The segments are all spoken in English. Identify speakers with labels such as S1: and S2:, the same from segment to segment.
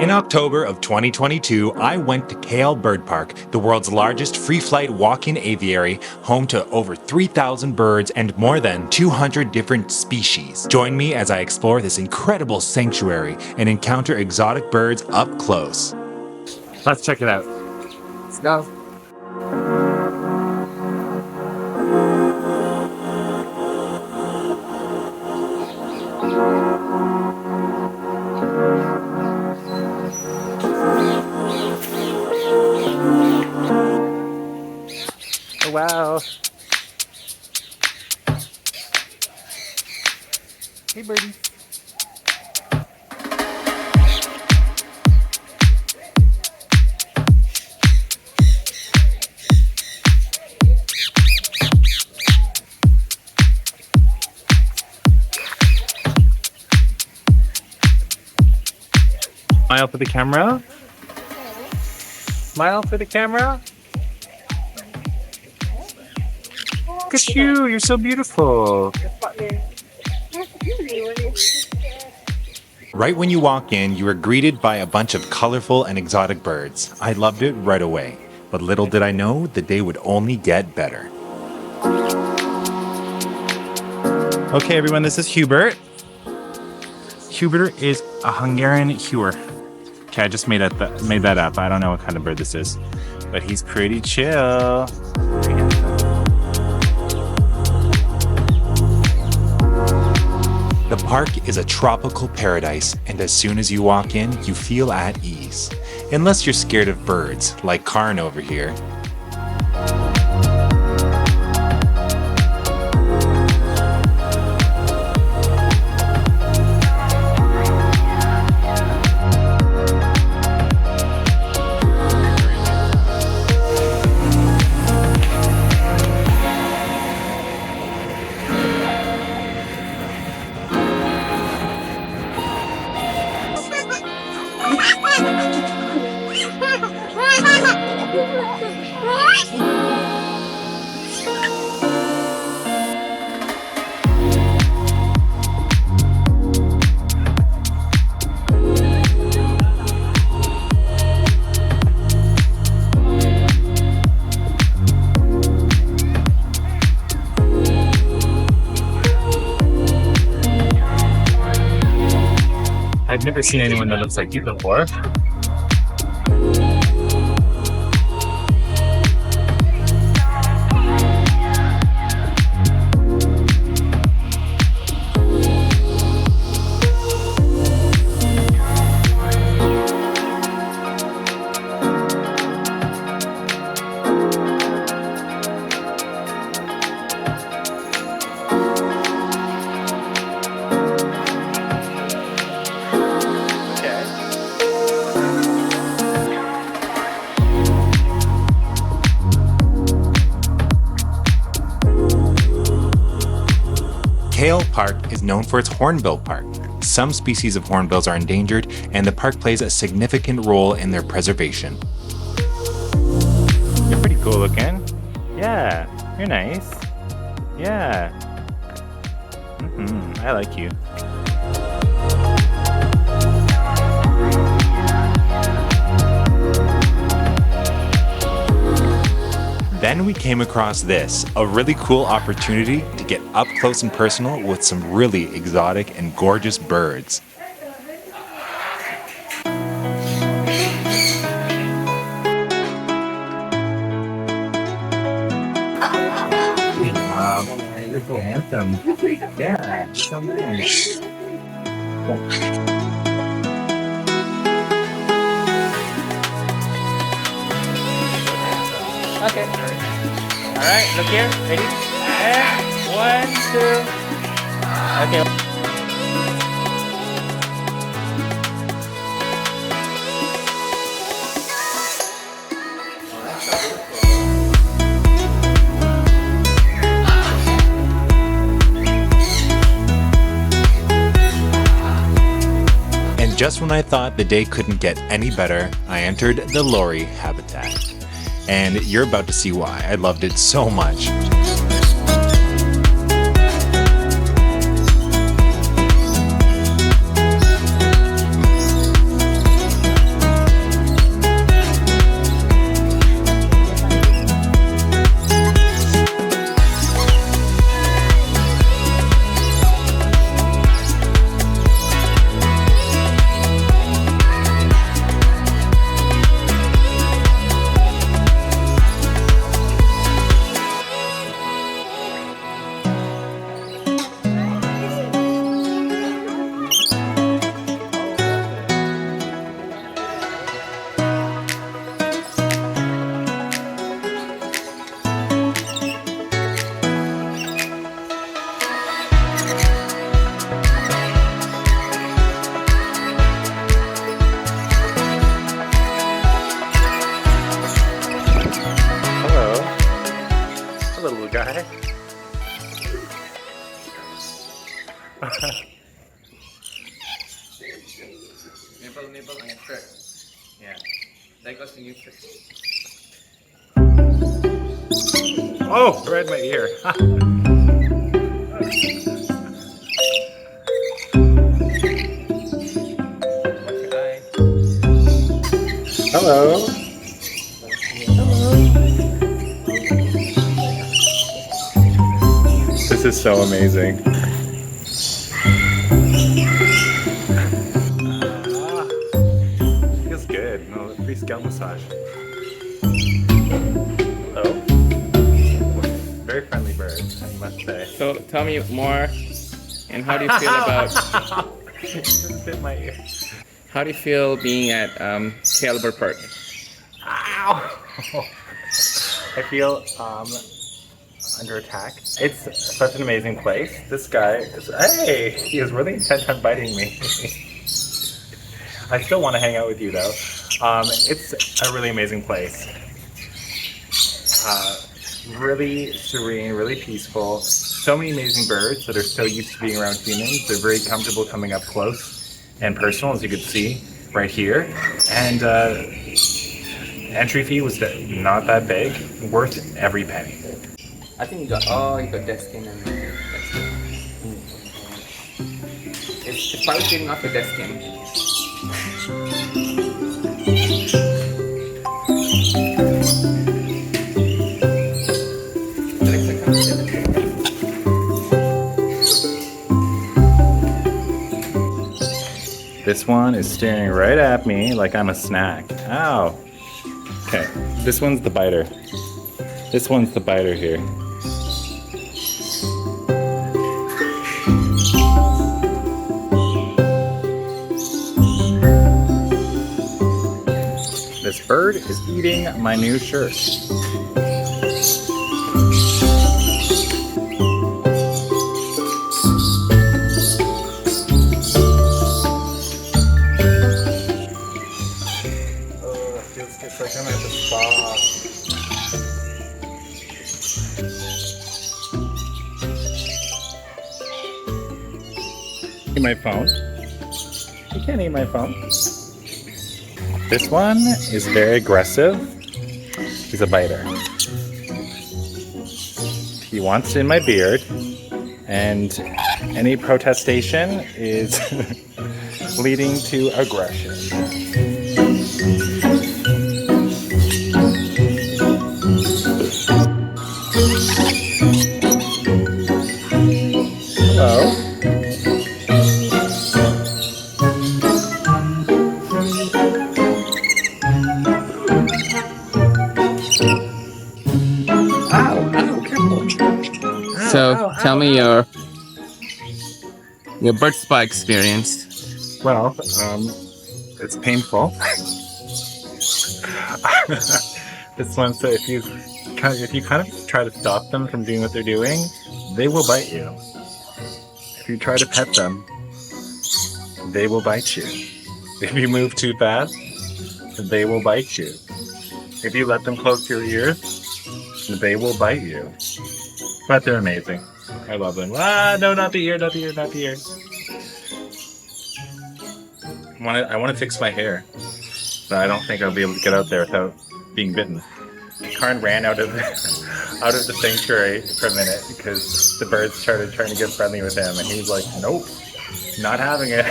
S1: In October of 2022, I went to Kale Bird Park, the world's largest free-flight walk-in aviary, home to over 3,000 birds and more than 200 different species. Join me as I explore this incredible sanctuary and encounter exotic birds up close. Let's check it out.
S2: Let's go. Oh, wow. Hey, birdie. Smile for the camera. Smile for the camera. Look at you. You're so beautiful.
S1: Right when you walk in, you are greeted by a bunch of colorful and exotic birds. I loved it right away, but little did I know the day would only get better. Okay, everyone, this is Hubert. Hubert is a Hungarian Huer. Okay, I just made that up. I don't know what kind of bird this is, but he's pretty chill. The park is a tropical paradise, and as soon as you walk in, you feel at ease. Unless you're scared of birds, like Karn over here.
S2: I've never seen anyone that looks like you before.
S1: Kale Park is known for its hornbill park. Some species of hornbills are endangered, and the park plays a significant role in their preservation.
S2: You're pretty cool looking. Yeah, you're nice. Yeah. I like you.
S1: Then we came across this, a really cool opportunity to get up close and personal with some really exotic and gorgeous birds.
S2: Wow, you're so handsome. Yeah, so nice. Okay. All right, look here. Ready? And 1, 2. Okay.
S1: And just when I thought the day couldn't get any better, I entered the Lori habitat. And you're about to see why. I loved it so much.
S2: Nibble on your shirt. Yeah. That goes to you first.
S1: Oh, right in my ear.
S2: Watch your eye.
S1: Hello. This is so amazing. Feels good. No, free scalp massage. Hello. Very friendly bird, I must say.
S2: So tell me more. And how do you feel about?
S1: It just bit my ear.
S2: How do you feel being at Kuala Lumpur Park?
S1: Ow! I feel under attack. It's such an amazing place. This guy is, hey, he is really intent on biting me. I still want to hang out with you though. It's a really amazing place. Really serene, really peaceful. So many amazing birds that are so used to being around humans. They're very comfortable coming up close and personal, as you can see right here. And entry fee was not that big, worth every penny.
S2: I think you got dead skin and it's probably getting off the dead skin.
S1: This one is staring right at me like I'm a snack. Ow. Okay, this one's the biter. This one's the biter here. This bird is eating my new shirt. It's like I'm at the spa. Eat my phone. You can't eat my phone. This one is very aggressive. He's a biter. He wants in my beard, and any protestation is leading to aggression. Hello.
S2: So tell me your bird spa experience.
S1: Well, it's painful. This one, so if you kind of try to stop them from doing what they're doing, they will bite you. If you try to pet them, they will bite you. If you move too fast, they will bite you. If you let them close to your ears, they will bite you. But they're amazing. I love them. Ah, no, not the ear, not the ear, not the ear. I want to fix my hair, but I don't think I'll be able to get out there without being bitten. Karn ran out of the sanctuary for a minute because the birds started trying to get friendly with him, and he's like, "Nope, not having it."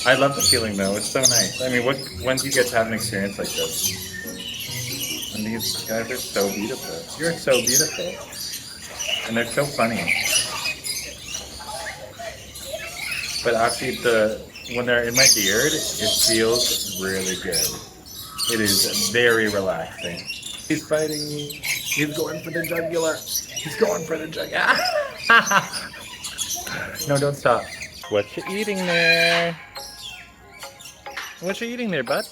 S1: I love the feeling though; it's so nice. I mean, when do you get to have an experience like this? And these guys are so beautiful. You're so beautiful, and they're so funny. But actually, when they're in my beard, it feels really good. It is very relaxing. He's biting me. He's going for the jugular. He's going for the jugular. No, don't stop. What you eating there? What you eating there, bud?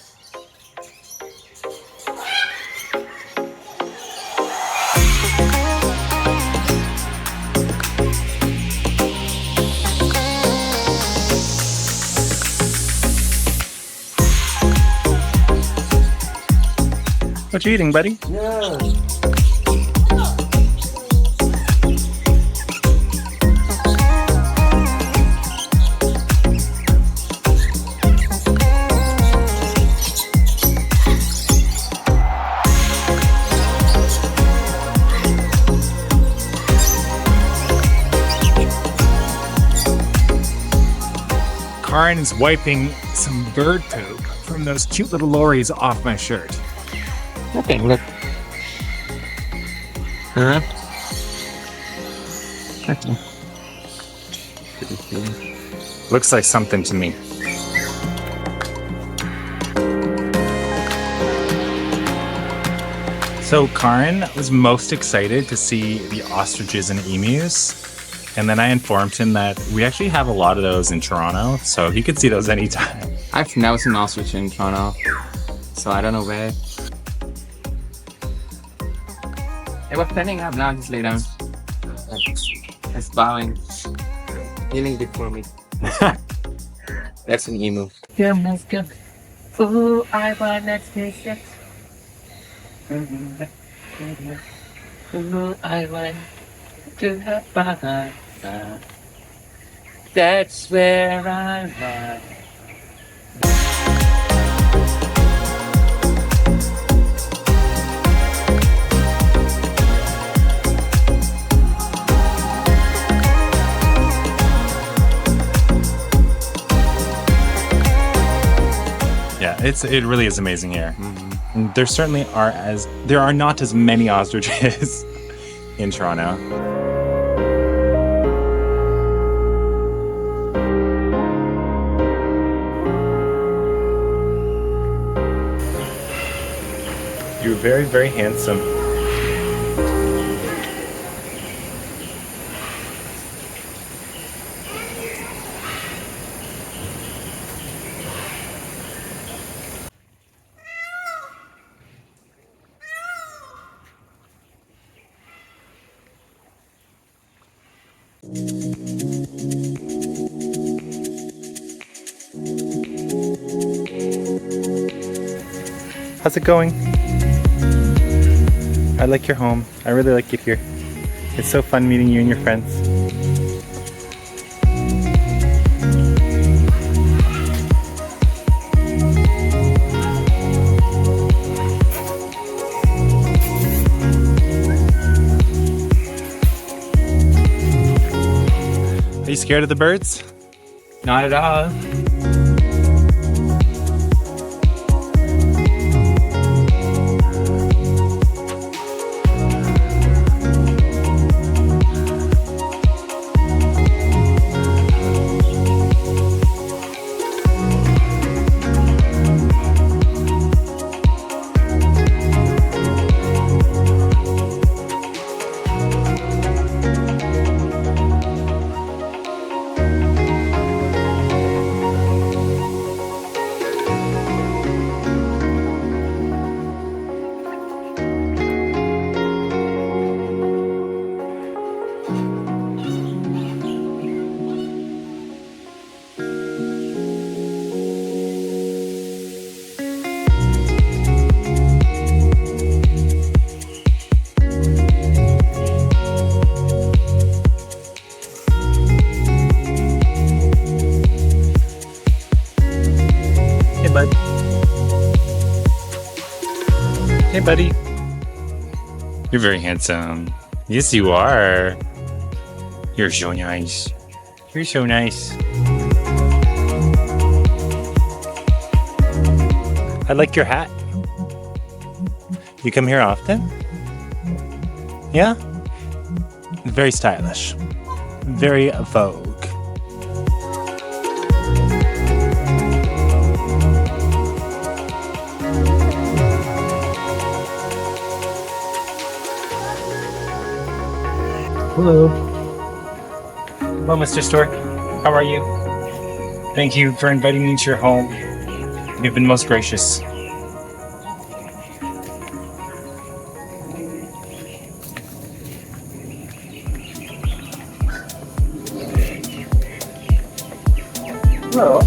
S1: What you eating, buddy?
S3: Yeah.
S1: Karin is wiping some bird poop from those cute little lorries off my shirt.
S2: Okay, look. Huh?
S1: Looks like something to me. So Karin was most excited to see the ostriches and emus. And then I informed him that we actually have a lot of those in Toronto, so he could see those anytime.
S2: I've never seen ostrich in Toronto, so I don't know where. They were standing up, now just lay down. It's bowing. Kneeling before me. That's an emu. Oh, I wanna take it. Oh, I want to have fun. That's where I want.
S1: Yeah, it really is amazing here. And there certainly there are not as many ostriches in Toronto. You're very, very handsome. How's it going? I like your home. I really like it here. It's so fun meeting you and your friends. Are you scared of the birds?
S2: Not at all.
S1: Hey, buddy. You're very handsome. Yes, you are. You're so nice. You're so nice. I like your hat. You come here often? Yeah? Very stylish. Very vogue. Hello. Hello, Mr. Stork. How are you? Thank you for inviting me to your home. You've been most gracious. Hello.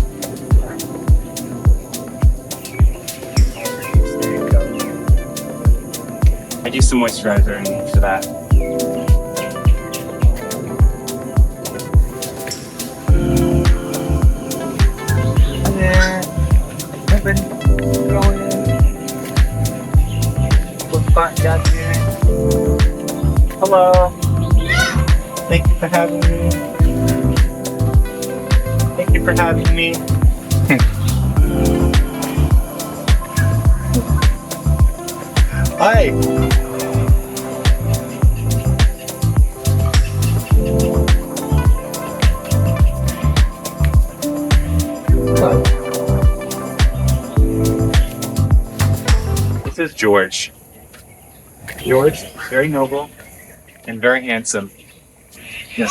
S1: There you go. I do some moisturizer for that. Hello. Thank you for having me. Thank you for having me. Hi. This is George. George, very noble and very handsome. Yeah.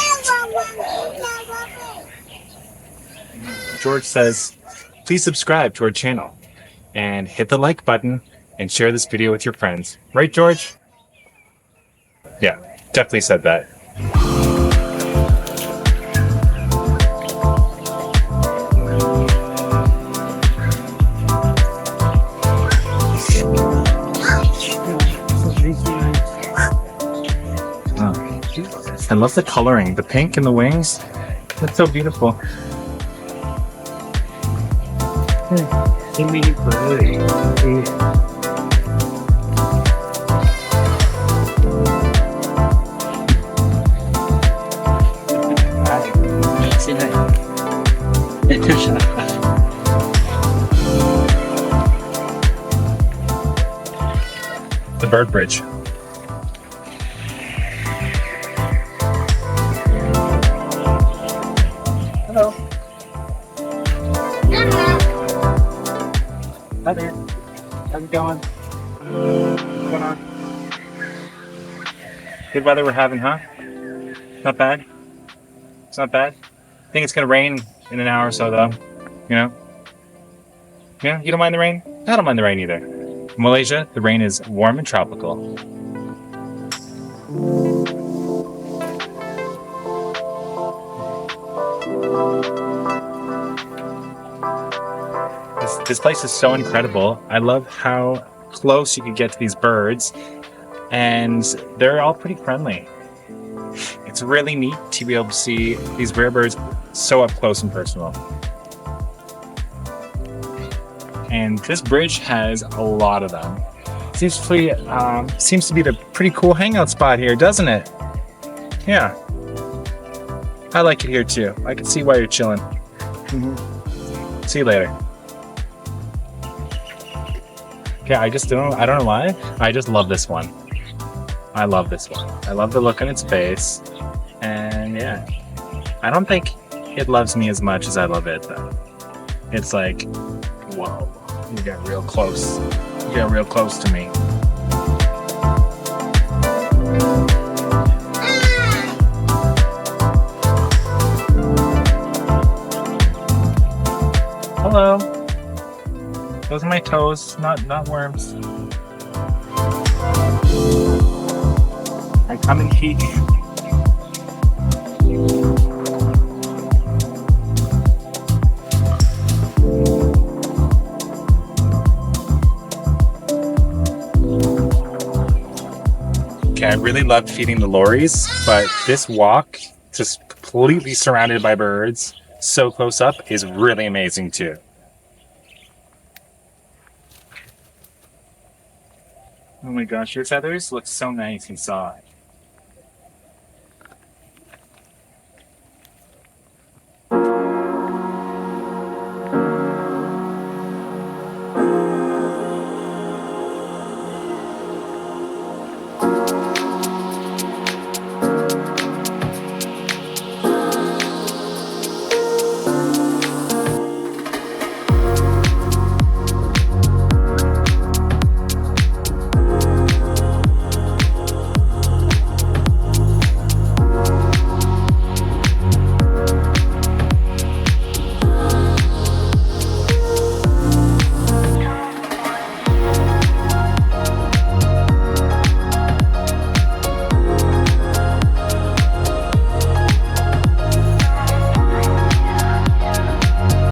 S1: George says, please subscribe to our channel and hit the like button and share this video with your friends. Right, George? Yeah, definitely said that. I love the coloring, the pink in the wings. That's so beautiful. The bird bridge. Hello. Hi there. How's it going? What's going on? Good weather we're having, huh? Not bad? It's not bad? I think it's gonna rain in an hour or so, though. You know? Yeah, you don't mind the rain? I don't mind the rain either. In Malaysia, the rain is warm and tropical. This place is so incredible. I love how close you can get to these birds, and they're all pretty friendly. It's really neat to be able to see these rare birds so up close and personal. And this bridge has a lot of them. Seems to be the pretty cool hangout spot here, doesn't it? Yeah. I like it here too. I can see why you're chilling. See you later. Okay, I don't know why. I just love this one. I love this one. I love the look on its face. And yeah, I don't think it loves me as much as I love it though. It's like, whoa, you got real close. You got real close to me. Hello. Those are my toes, not worms. I come in peace. Okay, I really loved feeding the lorries, but this walk, just completely surrounded by birds, so close up, is really amazing too. Oh my gosh, your feathers look so nice and soft.